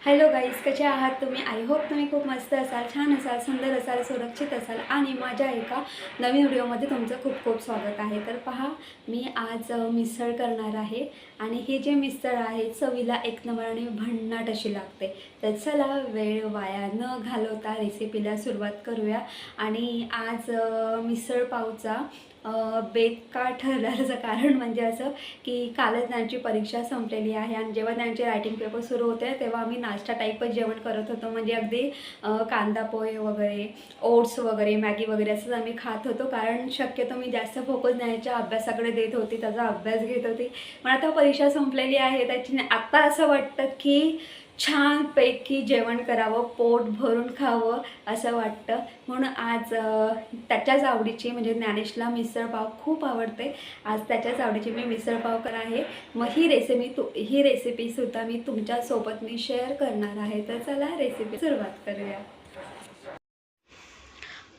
Hello guys, कसे आहात तुम्ही? आय होप तुम्ही खूप मस्त असाल, छान असाल, सुंदर असाल, सुरक्षित असाल आणि माझ्या एका नवीन व्हिडिओमध्ये तुमचं खूप खूप स्वागत आहे. तर पहा, मी आज मिसळ करणार आहे आणि हे जे मिसळ आहे चवीला एक नंबराने भन्नाट अशी लागते. तर चला वेळ वाया न घालवता रेसिपीला सुरुवात करूया. आणि आज मिसळ पावचा बेत का ठरल्याचं कारण म्हणजे असं की कालच त्यांची परीक्षा संपलेली आहे आणि जेव्हा त्यांचे रायटिंग पेपर सुरू होते तेव्हा आम्ही नाश्ता टाईपच जेवण करत होतो. म्हणजे अगदी कांदा पोहे वगैरे, ओट्स वगैरे, मॅगी वगैरे असंच आम्ही खात होतो. कारण शक्यतो मी जास्त फोकस न्यायच्या अभ्यासाकडे देत होती, त्याचा अभ्यास घेत होती. पण आता परीक्षा संपलेली आहे त्याची आता असं वाटतं की छानपैकी जेवण करावं, पोट भरून खावं असं वाटतं. म्हणून आज त्याच्याच आवडीची म्हणजे ज्ञानेशला मिसळपाव खूप आवडते. आज त्याच्याच आवडीची मी मिसळपाव करणार आहे. मग ही रेसिपीसुद्धा मी तुमच्यासोबत शेअर करणार आहे. तर चला रेसिपी सुरुवात करूया.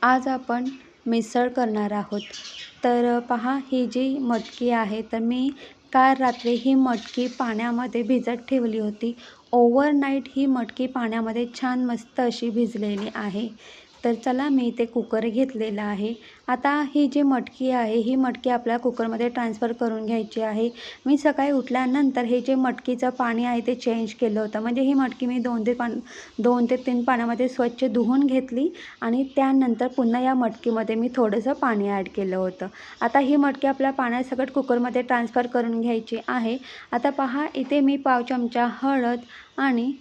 आज आपण मिसळ करणार आहोत. तर पहा, ही जी मटकी आहे तर मी काल रात्री ही मटकी पाण्यामध्ये भिजत ठेवली होती. ओव्हरनाईट ही मटकी पाण्यामध्ये छान मस्त अशी भिजलेली आहे. तर चला, मी इथे कुकर घेतलेला आहे. आता ही जी मटकी आहे ही मटकी आपल्याला कुकरमध्ये ट्रान्सफर करून घ्यायची आहे. मी सकाळी उठल्यानंतर हे जे मटकीचं पाणी आहे ते चेंज केलं होतं. म्हणजे ही मटकी मी 2 ते 3 पाण्यामध्ये स्वच्छ धुवून घेतली आणि त्यानंतर पुन्हा या मटकीमध्ये मी थोडंसं पाणी ॲड केलं होतं. आता ही मटकी आपल्या पाण्यासकट कुकरमध्ये ट्रान्सफर करून घ्यायची आहे. आता पहा, इथे मी पाव चमचा हळद आणि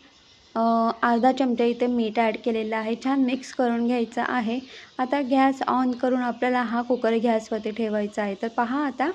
अर्धा चमचा इथे मीठ ॲड केलेलं आहे. छान मिक्स करून घ्यायचं आहे. आता गॅस ऑन करून आपल्याला हा कुकर गॅसवरती ठेवायचा आहे. तर पहा, आता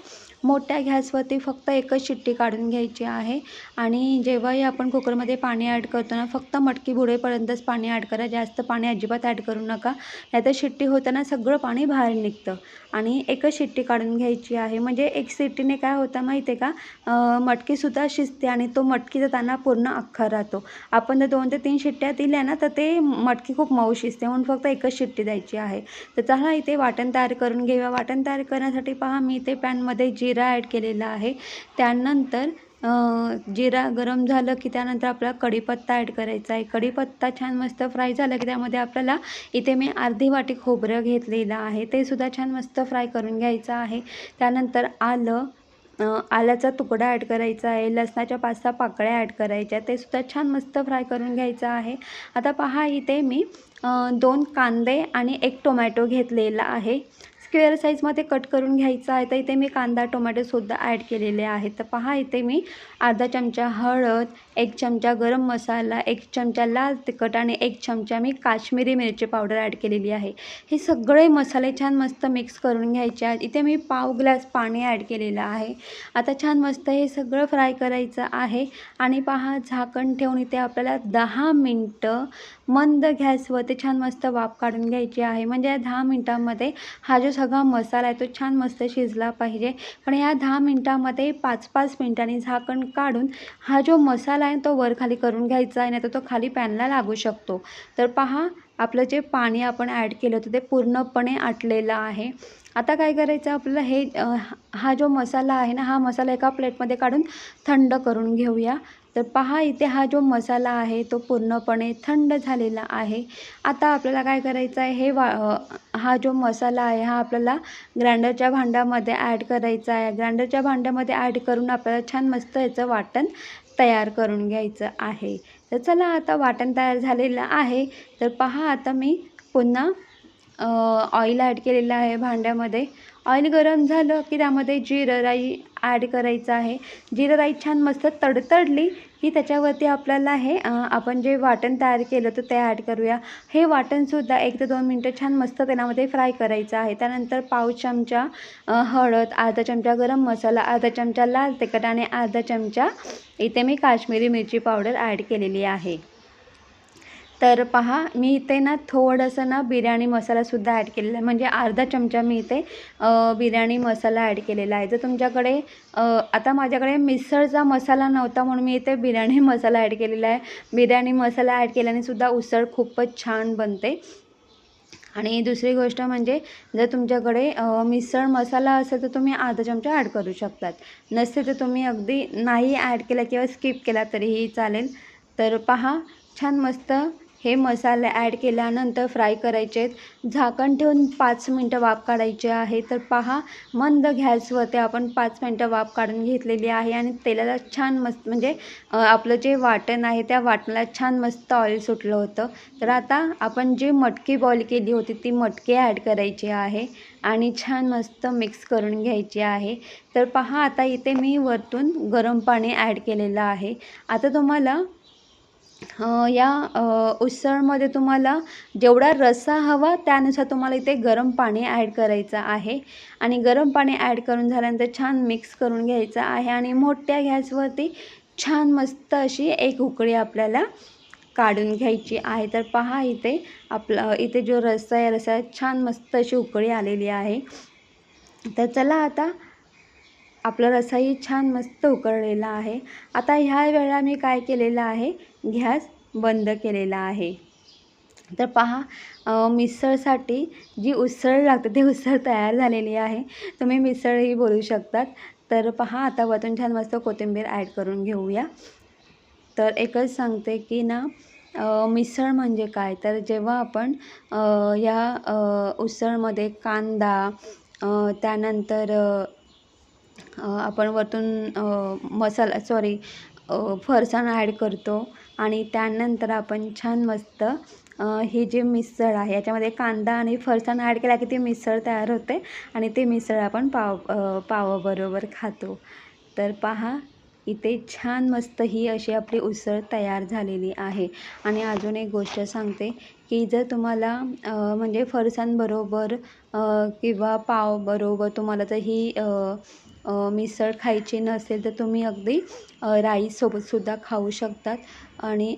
मोठ्या गॅसवरती फक्त एकच शिट्टी काढून घ्यायची आहे. आणि जेव्हाही आपण कुकरमध्ये पाणी ॲड करतो ना, फक्त मटकी बुडेपर्यंतच पाणी ॲड करा. जास्त पाणी अजिबात ॲड करू नका, नाहीतर शिट्टी होताना सगळं पाणी बाहेर निघतं. आणि एकच शिट्टी काढून घ्यायची आहे. म्हणजे एक शिट्टीने काय होतं माहिती आहे का, मटकीसुद्धा शिजते आणि तो मटकीचा दाणा पूर्ण अख्खा राहतो. आपण जर 2 ते 3 शिट्ट्या दिल्या ना तर ते मटकी खूप मऊ शिजते. म्हणून फक्त एकच शिट्टी द्यायची आहे. तर चला, इथे वाटण तयार करून घेऊया. वाटण तयार करण्यासाठी पहा, मी इथे पॅनमध्ये जिरा ॲड केलेला आहे. त्यानंतर जिरा गरम झालं की त्यानंतर आपल्याला कढीपत्ता ॲड करायचा आहे. कढीपत्ता छान मस्त फ्राय झाला की त्यामध्ये आपल्याला इथे मी अर्धी वाटी खोबरं घेतलेलं आहे, ते सुद्धा छान मस्त फ्राय करून घ्यायचं आहे. त्यानंतर आल्याचा तुकडा ॲड करायचा आहे. लसणाच्या 5-6 पाकळ्या ॲड करायच्या, ते सुद्धा छान मस्त फ्राय करून घ्यायचं आहे. आता पहा, इथे मी 2 कांदे आणि 1 टोमॅटो घेतलेला आहे. स्क्वेअर साईजमध्ये कट करून घ्यायचा आहे. तर इथे मी कांदा टोमॅटोसुद्धा ॲड केलेले आहेत. तर पहा, इथे मी अर्धा चमचा हळद, 1 चमचा गरम मसाला, 1 चमचा लाल तिखट आणि 1 चमचा मी काश्मीरी मिरची पावडर ॲड केलेली आहे. हे सगळे मसाले छान मस्त मिक्स करून घ्यायचे आहेत. इथे मी पाव ग्लास पाणी ॲड केलेलं आहे. आता छान मस्त हे सगळं फ्राय करायचं आहे. आणि पहा, झाकण ठेवून इथे आपल्याला 10 मिनटं मंद गॅसवरती छान मस्त वाफ काढून घ्यायची आहे. म्हणजे या 10 मिनटामध्ये हा जो सगळा मसाला आहे तो छान मस्त शिजला पाहिजे. पण या 10 मिनटामध्ये 5-5 मिनटांनी झाकण काढून हा जो मसाला आहे तो वरखाली करून घ्यायचा आहे, नाही तर तो खाली पॅनला लागू शकतो. तर पहा, आपलं जे पाणी आपण ॲड केलं होतं ते पूर्णपणे आटलेलं आहे. आता काय करायचं आपल्याला, हा जो मसाला आहे ना, हा मसाला एका प्लेटमध्ये काढून थंड करून घेऊया. तर पहा, इथे हा जो मसाला आहे तो पूर्णपणे थंड झालेला आहे. आता आपल्याला काय करायचं आहे, हा जो मसाला आहे हा आपल्याला ग्राइंडरच्या भांड्यामध्ये ॲड करायचा आहे. ग्राइंडरच्या भांड्यामध्ये ॲड करून आपल्याला छान मस्त याचं वाटण तयार करून घ्यायचं आहे. तर चला, आता वाटण तयार झालेलं आहे. तर पहा, आता मी पुन्हा ऑइल ॲड केलेलं आहे भांड्यामध्ये. ऑइल गरम झालं की त्यामध्ये जिरं राई ॲड करायचं आहे. जिरं राई छान मस्त तडतडली की त्याच्यावरती आपल्याला आपण जे वाटण तयार केलं होतं ते ॲड करूया. हे वाटणसुद्धा 1 ते 2 मिनटं छान मस्त तेलामध्ये फ्राय करायचं आहे. त्यानंतर पाव चमचा हळद, अर्धा चमचा गरम मसाला, अर्धा चमचा लाल तिखट आणि अर्धा चमचा इथे मी काश्मीरी मिरची पावडर ॲड केलेली आहे. तर पहा, मी इथे ना थोडंसं ना बिर्याणी मसालासुद्धा ॲड केलेला आहे. म्हणजे अर्धा चमचा मी इथे बिर्याणी मसाला ॲड केलेला आहे. जर तुमच्याकडे आता माझ्याकडे मिसळचा मसाला नव्हता म्हणून मी इथे बिर्याणी मसाला ॲड केलेला आहे. बिर्याणी मसाला ॲड केल्याने सुद्धा उसळ खूपच छान बनते. आणि दुसरी गोष्ट म्हणजे जर तुमच्याकडे मिसळ मसाला असेल तर तुम्ही अर्धा चमचा ॲड करू शकतात. नसेल तर तुम्ही अगदी नाही ॲड केला किंवा स्किप केला तरीही चालेल. तर पहा छान मस्त हे मसाले ॲड केल्यानंतर फ्राय करायचे आहेत. झाकण ठेवून 5 मिनटं वाफ काढायची आहे. तर पहा मंद गॅसवरती आपण 5 मिनटं वाफ काढून घेतलेली आहे आणि तेलाला छान मस्त म्हणजे आपलं जे वाटण आहे त्या वाटणाला छान मस्त ऑइल सुटलं होतं. तर आता आपण जी मटकी बॉईल केली होती ती मटकी ॲड करायची आहे आणि छान मस्त मिक्स करून घ्यायची आहे. तर पहा आता इथे मी वरतून गरम पाणी ॲड केलेलं आहे. आता तुम्हाला या उसळमध्ये तुम्हाला जेवढा रस्सा हवा त्यानुसार तुम्हाला इथे गरम पाणी ॲड करायचं आहे आणि गरम पाणी ॲड करून झाल्यानंतर छान मिक्स करून घ्यायचं आहे आणि मोठ्या गॅसवरती छान मस्त अशी एक उकळी आपल्याला काढून घ्यायची आहे. तर पहा इथे इथे जो रस्सा आहे रस्स्यात छान मस्त अशी उकळी आलेली आहे. तर चला आता आपला रस्साही छान मस्त उकळलेला आहे. आता ह्या वेळेला मी काय केलेलं आहे, गॅस बंद केलेला आहे. तर पहा मिसळसाठी जी उसळ लागते ती उसळ तयार झालेली आहे. तुम्ही मिसळही बोलू शकतात. तर पहा आता वरतून छान मस्त कोथिंबीर ॲड करून घेऊया. तर एकच सांगते की ना मिसळ म्हणजे काय, तर जेव्हा आपण या उसळमध्ये कांदा त्यानंतर आपण वरतून फरसाण ॲड करतो आणि त्यानंतर आपण छान मस्त ही जी मिसळ आहे याच्यामध्ये कांदा आणि फरसाण ॲड केला की ती मिसळ तयार होते आणि ती मिसळ आपण पावाबरोबर खातो. तर पहा इथे छान मस्त ही अशी आपली उसळ तयार झालेली आहे. आणि अजून एक गोष्ट सांगते की जर तुम्हाला म्हणजे फरसाणबरोबर किंवा पावबरोबर तुम्हाला जर ही मिसळ खायची नसेल तर तुम्ही अगदी राईससोबतसुद्धा खाऊ शकतात. आणि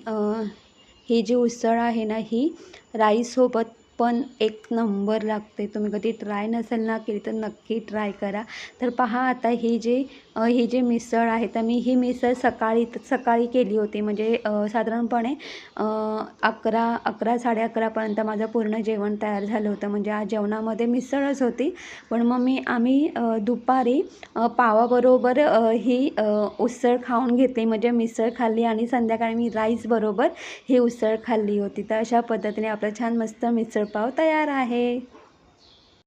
ही जी उसळ आहे ना ही राईससोबत पण एक नंबर लागते. तुम्ही कधी ट्राय नसेल ना केली तर नक्की ट्राय करा. तर पहा आता ही जी मिसळ आहे तर मी ही मिसळ सकाळी केली होती. म्हणजे साधारणपणे 11 साडे11पर्यंत माझं पूर्ण जेवण तयार झालं होतं. म्हणजे आज जेवणामध्ये मिसळच होती. पण मग आम्ही दुपारी पावाबरोबर ही उसळ खाऊन घेतली, म्हणजे मिसळ खाल्ली आणि संध्याकाळी मी राईसबरोबर ही उसळ खाल्ली होती. तर अशा पद्धतीने आपलं छान मस्त मिसळपाव तयार आहे.